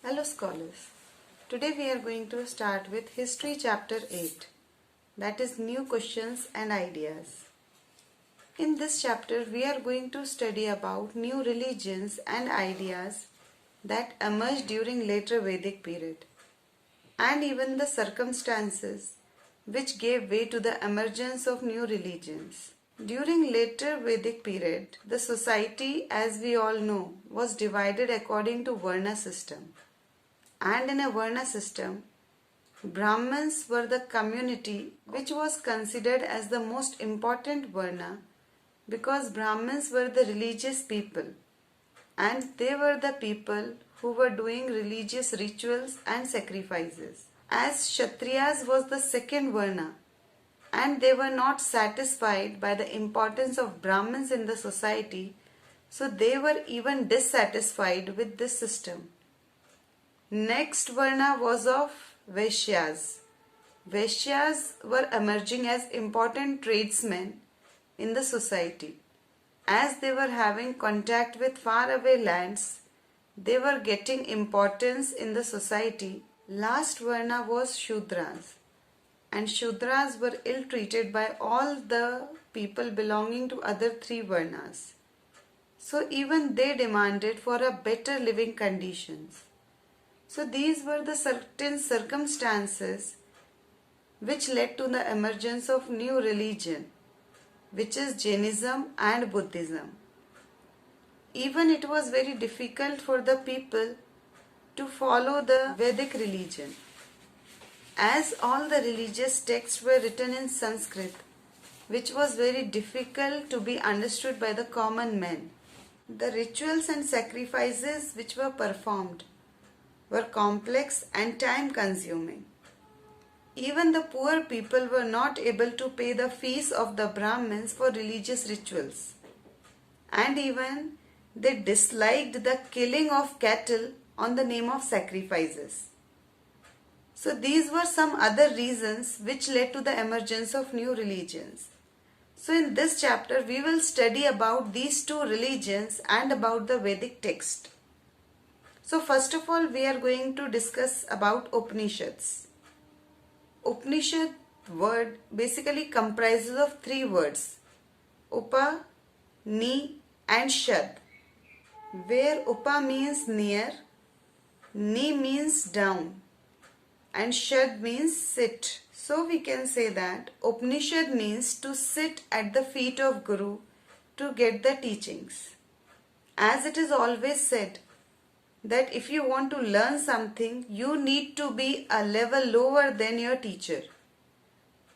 Hello scholars. Today we are going to start with History chapter 8, that is new questions and ideas. In this chapter we are going to study about new religions and ideas that emerged during later Vedic period and even the circumstances which gave way to the emergence of new religions. During later Vedic period, the society, as we all know, was divided according to Varna system. And in a Varna system, Brahmins were the community which was considered as the most important Varna because Brahmins were the religious people and they were the people who were doing religious rituals and sacrifices. As Kshatriyas was the second Varna and they were not satisfied by the importance of Brahmins in the society, so they were even dissatisfied with this system. Next Varna was of Vaishyas. Vaishyas were emerging as important tradesmen in the society. As they were having contact with faraway lands, they were getting importance in the society. Last Varna was Shudras. And Shudras were ill-treated by all the people belonging to other three Varnas. So even they demanded for a better living conditions. So these were the certain circumstances which led to the emergence of new religion, which is Jainism and Buddhism. Even it was very difficult for the people to follow the Vedic religion, as all the religious texts were written in Sanskrit, which was very difficult to be understood by the common men. The rituals and sacrifices which were performed were complex and time consuming. Even the poor people were not able to pay the fees of the Brahmins for religious rituals. And even they disliked the killing of cattle on the name of sacrifices. So these were some other reasons which led to the emergence of new religions. So in this chapter we will study about these two religions and about the Vedic text. So first of all we are going to discuss about Upanishads. Upanishad word basically comprises of three words, Upa, Ni and Shad, where Upa means near, Ni means down and Shad means sit. So we can say that Upanishad means to sit at the feet of Guru to get the teachings. As it is always said that if you want to learn something, you need to be a level lower than your teacher.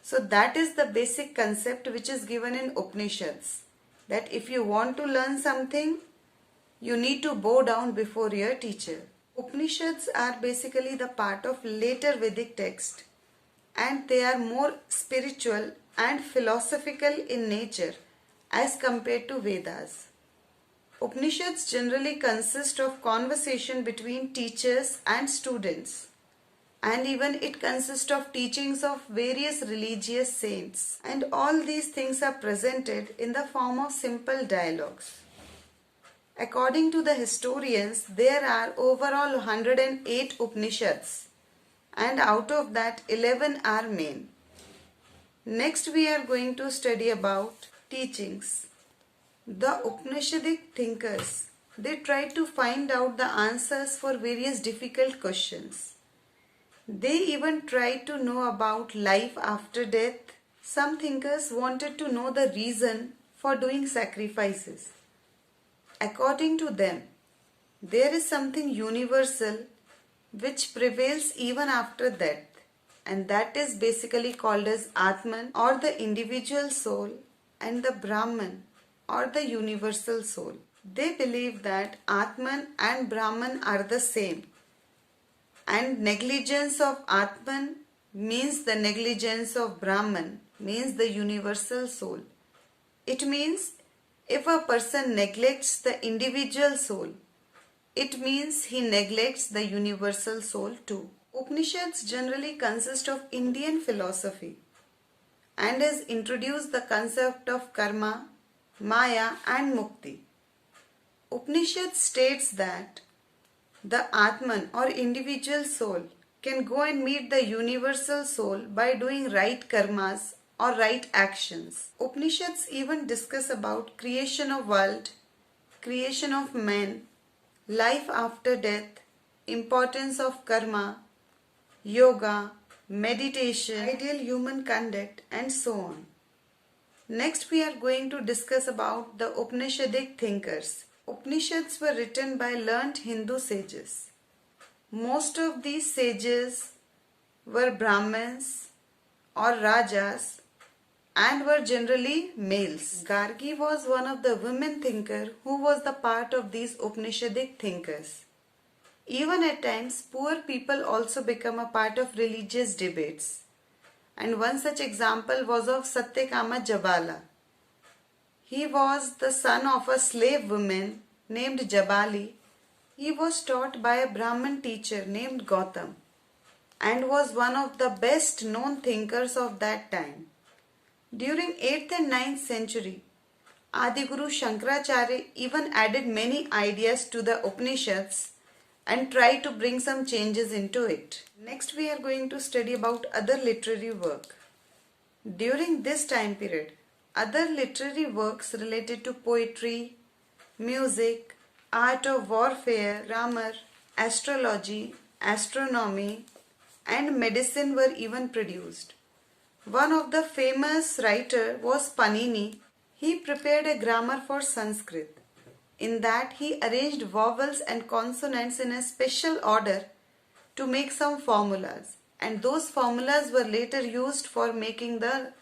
So that is the basic concept which is given in Upanishads, that if you want to learn something, you need to bow down before your teacher. Upanishads are basically the part of later Vedic text and they are more spiritual and philosophical in nature as compared to Vedas. Upanishads generally consist of conversation between teachers and students, and even it consists of teachings of various religious saints, and all these things are presented in the form of simple dialogues. According to the historians, there are overall 108 Upanishads, and out of that 11 are main. Next we are going to study about teachings. The Opnositic thinkers, they tried to find out the answers for various difficult questions. They even tried to know about life after death. Some thinkers wanted to know the reason for doing sacrifices. According to them, there is something universal which prevails even after death, and that is basically called as Atman or the individual soul and the Brahman or the universal soul. They believe that Atman and Brahman are the same, and negligence of Atman means the negligence of Brahman, means the universal soul. It means if a person neglects the individual soul, it means he neglects the universal soul too. Upanishads generally consist of Indian philosophy and has introduced the concept of karma, Maya and Mukti. Upanishad states that The Atman or individual soul can go and meet the universal soul by doing right karmas or right actions. Upanishads even discuss about creation of world, creation of man, life after death, importance of karma, yoga, meditation, ideal human conduct, and so on. Next we are going to discuss about the Upanishadic thinkers. Upanishads were written by learned Hindu sages. Most of these sages were Brahmins or Rajas and were generally males. Gargi was one of the women thinkers who was the part of these Upanishadic thinkers. Even at times, poor people also become a part of religious debates. And one such example was of Satyakama Jabala. He was the son of a slave woman named Jabali. He was taught by a Brahmin teacher named Gautam and was one of the best known thinkers of that time. During 8th and 9th century, Adiguru Shankaracharya even added many ideas to the Upanishads and tried to bring some changes into it. Next we are going to study about other literary work. During this time period, other literary works related to poetry, music, art of warfare, grammar, astrology, astronomy, and medicine were even produced. One of the famous writer was Panini. He prepared a grammar for Sanskrit. In that he arranged vowels and consonants in a special order to make some formulas, and those formulas were later used for making the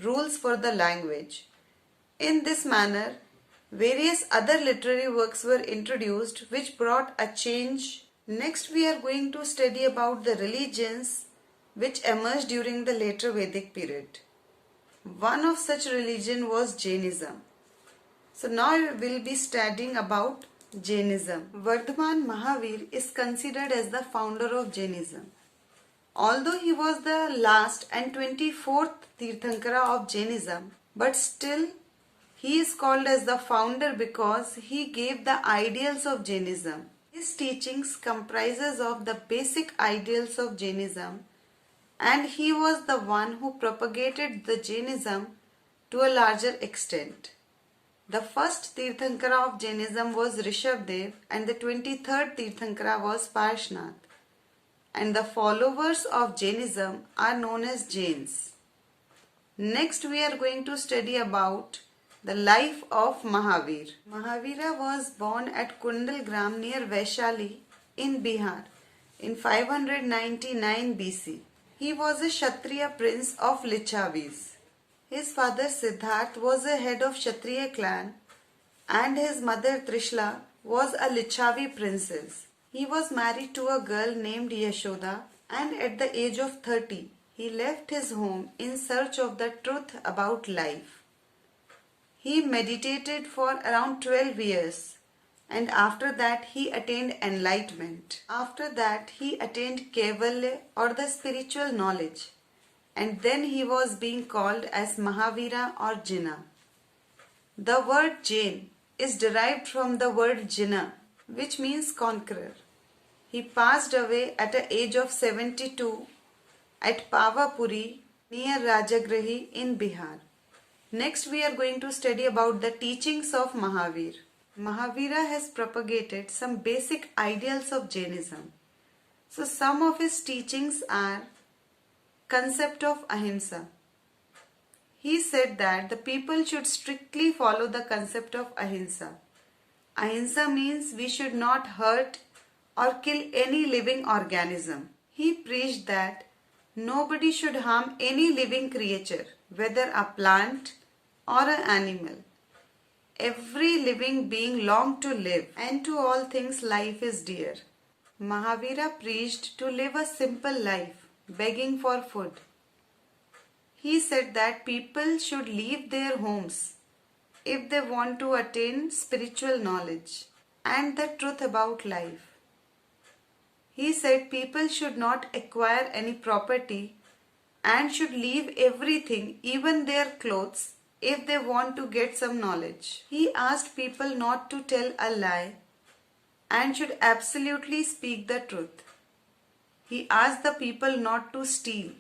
rules for the language. In this manner, various other literary works were introduced which brought a change. Next we are going to study about the religions which emerged during the later Vedic period. One of such religion was Jainism. So now we will be studying about Jainism. Vardhaman Mahavir is considered as the founder of Jainism. Although he was the last and 24th Tirthankara of Jainism, but still he is called as the founder because he gave the ideals of Jainism. His teachings comprises of the basic ideals of Jainism, and he was the one who propagated the Jainism to a larger extent. The first Tirthankara of Jainism was Rishabdev and the 23rd Tirthankara was Parshnath. And the followers of Jainism are known as Jains. Next we are going to study about the life of Mahavir. Mahavira was born at Kundalgram near Vaishali in Bihar in 599 BC. He was a Kshatriya prince of Lichavis. His father Siddharth was a head of Kshatriya clan and his mother Trishla was a Lichavi princess. He was married to a girl named Yashoda, and at the age of 30 he left his home in search of the truth about life. He meditated for around 12 years and after that he attained enlightenment. After that he attained Kaivalya or the spiritual knowledge. And then he was being called as Mahavira or Jina. The word Jain is derived from the word Jina, which means conqueror. He passed away at the age of 72 at Pavapuri near Rajagrahi in Bihar. Next we are going to study about the teachings of Mahavir. Mahavira has propagated some basic ideals of Jainism. So some of his teachings are concept of ahimsa. He said that the people should strictly follow the concept of ahimsa. Ahimsa means we should not hurt or kill any living organism. He preached that nobody should harm any living creature, whether a plant or an animal. Every living being longs to live, and to all things life is dear. Mahavira preached to live a simple life, begging for food. He said that people should leave their homes if they want to attain spiritual knowledge and the truth about life. He said people should not acquire any property and should leave everything, even their clothes, if they want to get some knowledge. He asked people not to tell a lie and should absolutely speak the truth. He asked the people not to steal.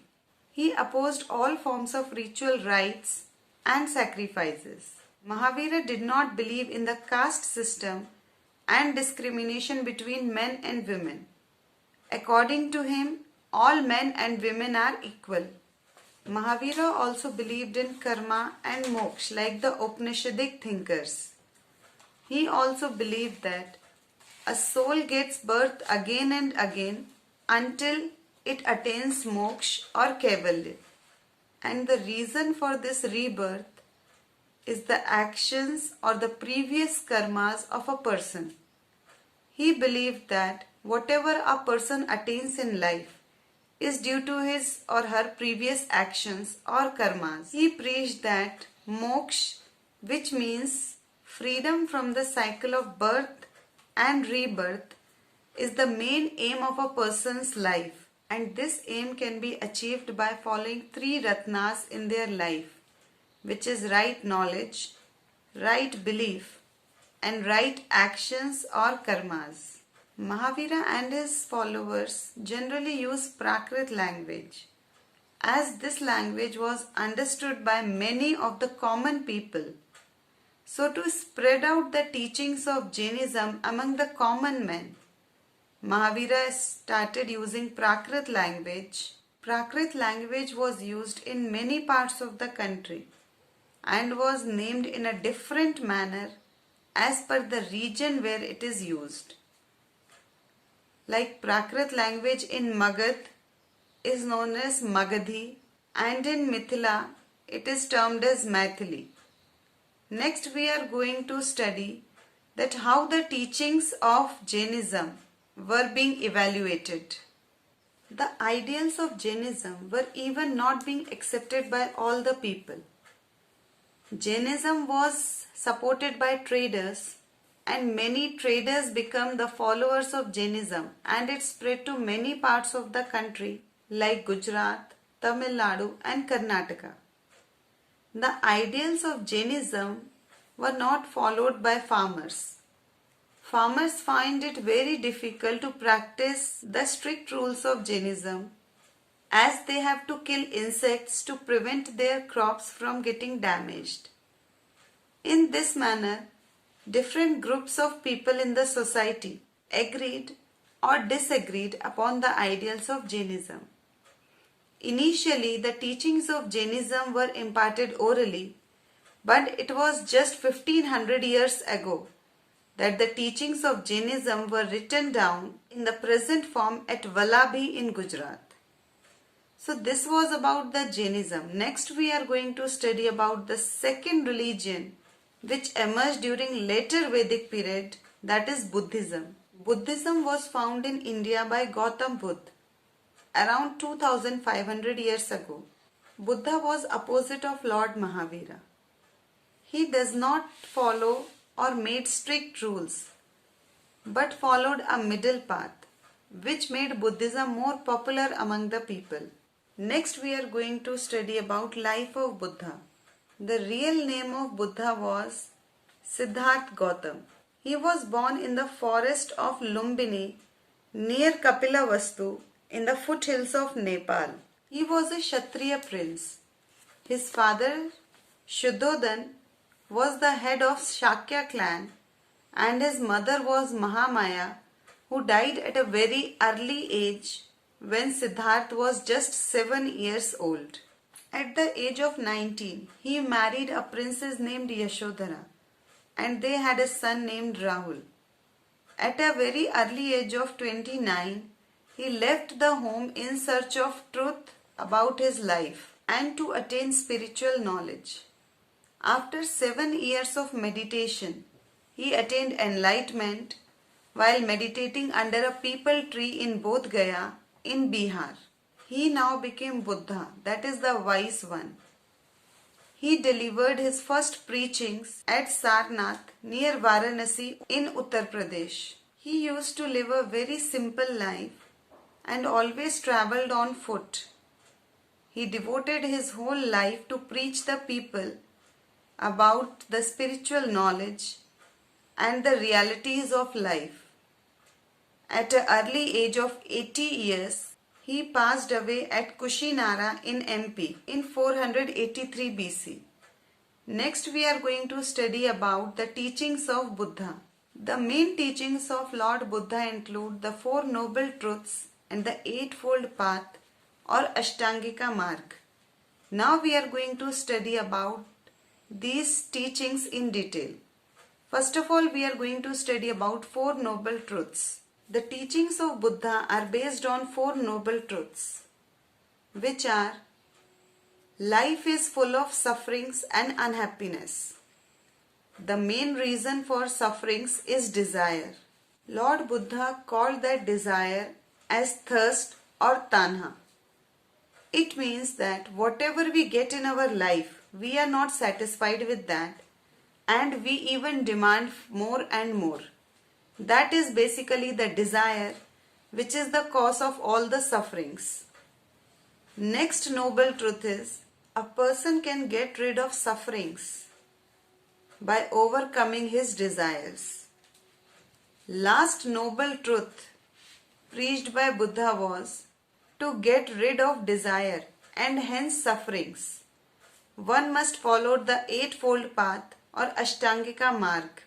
He opposed all forms of ritual rites and sacrifices. Mahavira did not believe in the caste system and discrimination between men and women. According to him, all men and women are equal. Mahavira also believed in karma and moksha like the Opnositic thinkers. He also believed that a soul gets birth again and again until it attains moksha or kaivalya. And the reason for this rebirth is the actions or the previous karmas of a person. He believed that whatever a person attains in life is due to his or her previous actions or karmas. He preached that moksha, which means freedom from the cycle of birth and rebirth, is the main aim of a person's life, and this aim can be achieved by following three ratnas in their life, which is right knowledge, right belief, and right actions or karmas. Mahavira and his followers generally use Prakrit language, as this language was understood by many of the common people. So to spread out the teachings of Jainism among the common men, Mahavira started using Prakrit language. Prakrit language was used in many parts of the country and was named in a different manner as per the region where it is used. Like Prakrit language in Magadh is known as Magadhi, and in Mithila it is termed as Maithili. Next we are going to study that how the teachings of Jainism were being evaluated. The ideals of Jainism were even not being accepted by all the people. Jainism was supported by traders, and many traders became the followers of Jainism, and it spread to many parts of the country like Gujarat, Tamil Nadu and Karnataka. The ideals of Jainism were not followed by farmers. Farmers find it very difficult to practice the strict rules of Jainism, as they have to kill insects to prevent their crops from getting damaged. In this manner, different groups of people in the society agreed or disagreed upon the ideals of Jainism. Initially, the teachings of Jainism were imparted orally, but it was just 1500 years ago that the teachings of Jainism were written down in the present form at Vallabhi in Gujarat. So this was about the Jainism. Next we are going to study about the second religion which emerged during later Vedic period, that is Buddhism. Buddhism was found in India by Gautam Buddha around 2500 years ago. Buddha was opposite of Lord Mahavira. He does not follow or made strict rules, but followed a middle path, which made Buddhism more popular among the people. Next we are going to study about life of Buddha. The real name of Buddha was Siddhartha Gautam. He was born in the forest of Lumbini near Kapilavastu in the foothills of Nepal. He was a Kshatriya prince. His father Shuddhodhan was the head of Shakya clan, and his mother was Mahamaya, who died at a very early age when Siddhartha was just 7 years old. At the age of 19, he married a princess named Yashodhara, and they had a son named Rahul. At a very early age of 29, he left the home in search of truth about his life and to attain spiritual knowledge. After 7 years of meditation, he attained enlightenment while meditating under a peepal tree in Bodh Gaya in Bihar. He now became Buddha, that is the wise one. He delivered his first preachings at Sarnath near Varanasi in Uttar Pradesh. He used to live a very simple life and always travelled on foot. He devoted his whole life to preach the people about the spiritual knowledge and the realities of life. At an early age of 80 years, he passed away at Kushinara in MP in 483 BC. Next we are going to study about the teachings of Buddha. The main teachings of Lord Buddha include the Four Noble Truths and the Eightfold Path or Ashtangika Marg. Now we are going to study about these teachings in detail. First of all, we are going to study about Four Noble Truths. The teachings of Buddha are based on Four Noble Truths, which are: life is full of sufferings and unhappiness. The main reason for sufferings is desire. Lord Buddha called that desire as thirst or tanha. It means that whatever we get in our life, we are not satisfied with that, and we even demand more and more. That is basically the desire, which is the cause of all the sufferings. Next noble truth is, a person can get rid of sufferings by overcoming his desires. Last noble truth preached by Buddha was to get rid of desire and hence sufferings. One must follow the Eightfold Path or Ashtangika Marg,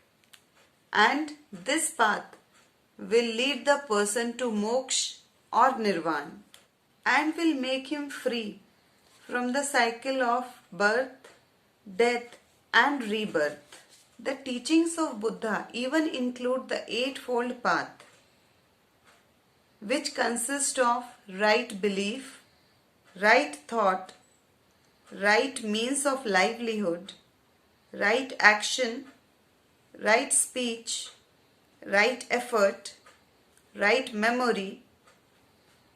and this path will lead the person to moksha or nirvana and will make him free from the cycle of birth, death and rebirth. The teachings of Buddha even include the Eightfold Path, which consists of right belief, right thought, right means of livelihood, right action, right speech, right effort, right memory,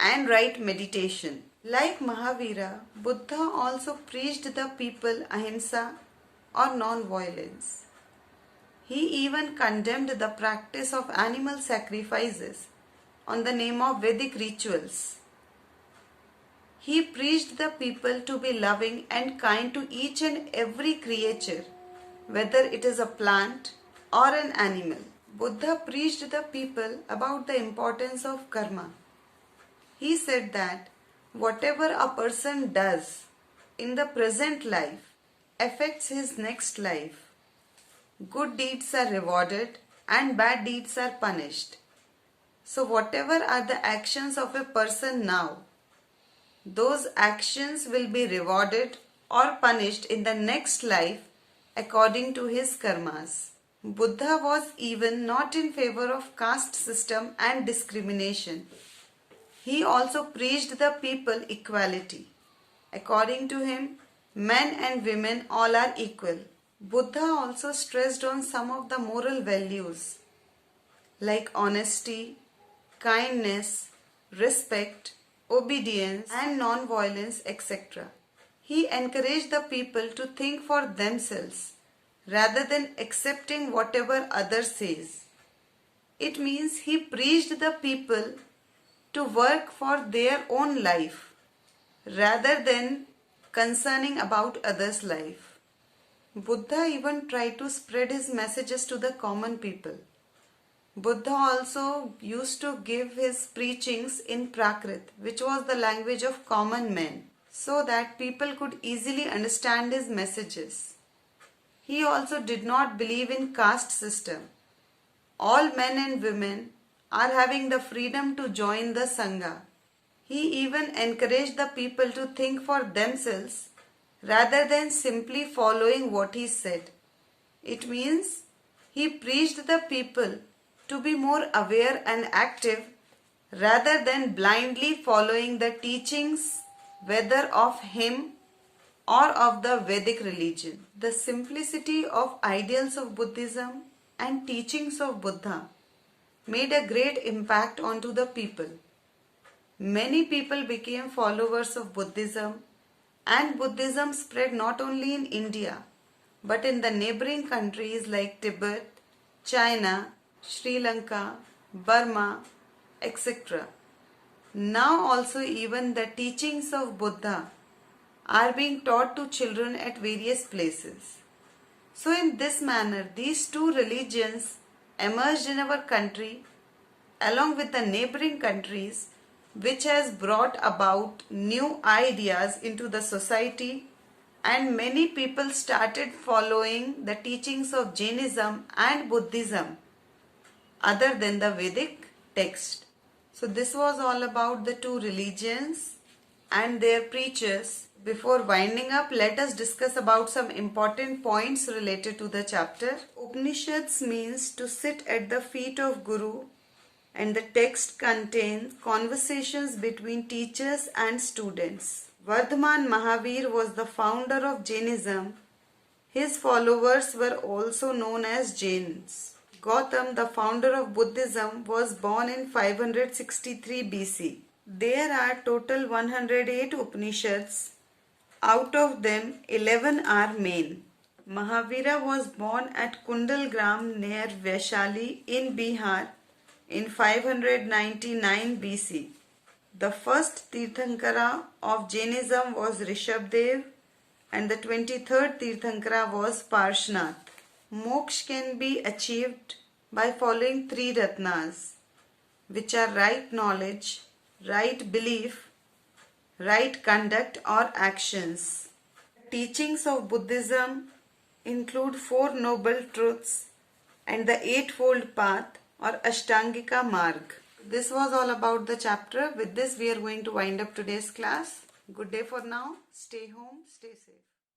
and right meditation. Like Mahavira, Buddha also preached the people ahimsa or non-violence. He even condemned the practice of animal sacrifices on the name of Vedic rituals. He preached the people to be loving and kind to each and every creature, whether it is a plant or an animal. Buddha preached the people about the importance of karma. He said that whatever a person does in the present life affects his next life. Good deeds are rewarded and bad deeds are punished. So whatever are the actions of a person now, those actions will be rewarded or punished in the next life according to his karmas. Buddha was even not in favor of caste system and discrimination. He also preached the people equality. According to him, men and women all are equal. Buddha also stressed on some of the moral values like honesty, kindness, respect, obedience and non-violence, etc. He encouraged the people to think for themselves rather than accepting whatever others says. It means he preached the people to work for their own life rather than concerning about others' life. Buddha even tried to spread his messages to the common people. Buddha also used to give his preachings in Prakrit, which was the language of common men, so that people could easily understand his messages. He also did not believe in caste system. All men and women are having the freedom to join the Sangha. He even encouraged the people to think for themselves rather than simply following what he said. It means he preached the people to be more aware and active rather than blindly following the teachings whether of him or of the Vedic religion. The simplicity of ideals of Buddhism and teachings of Buddha made a great impact onto the people. Many people became followers of Buddhism, and Buddhism spread not only in India but in the neighboring countries like Tibet, China, Sri Lanka, Burma, etc. Now also even the teachings of Buddha are being taught to children at various places. So in this manner, these two religions emerged in our country along with the neighboring countries, which has brought about new ideas into the society, and many people started following the teachings of Jainism and Buddhism other than the Vedic text. So this was all about the two religions and their preachers. Before winding up, let us discuss about some important points related to the chapter. Upanishads means to sit at the feet of Guru, and the text contains conversations between teachers and students. Vardhaman Mahavir was the founder of Jainism. His followers were also known as Jains. Gautam, the founder of Buddhism, was born in 563 BC. There are total 108 Upanishads. Out of them, 11 are main. Mahavira was born at Kundalgram near Vaishali in Bihar in 599 BC. The first Tirthankara of Jainism was Rishabdev, and the 23rd Tirthankara was Parshnath. Moksha can be achieved by following three Ratnas, which are right knowledge, right belief, right conduct or actions. Teachings of Buddhism include Four Noble Truths and the Eightfold Path or Ashtangika Marg. This was all about the chapter. With this, we are going to wind up today's class. Good day for now. Stay home, stay safe.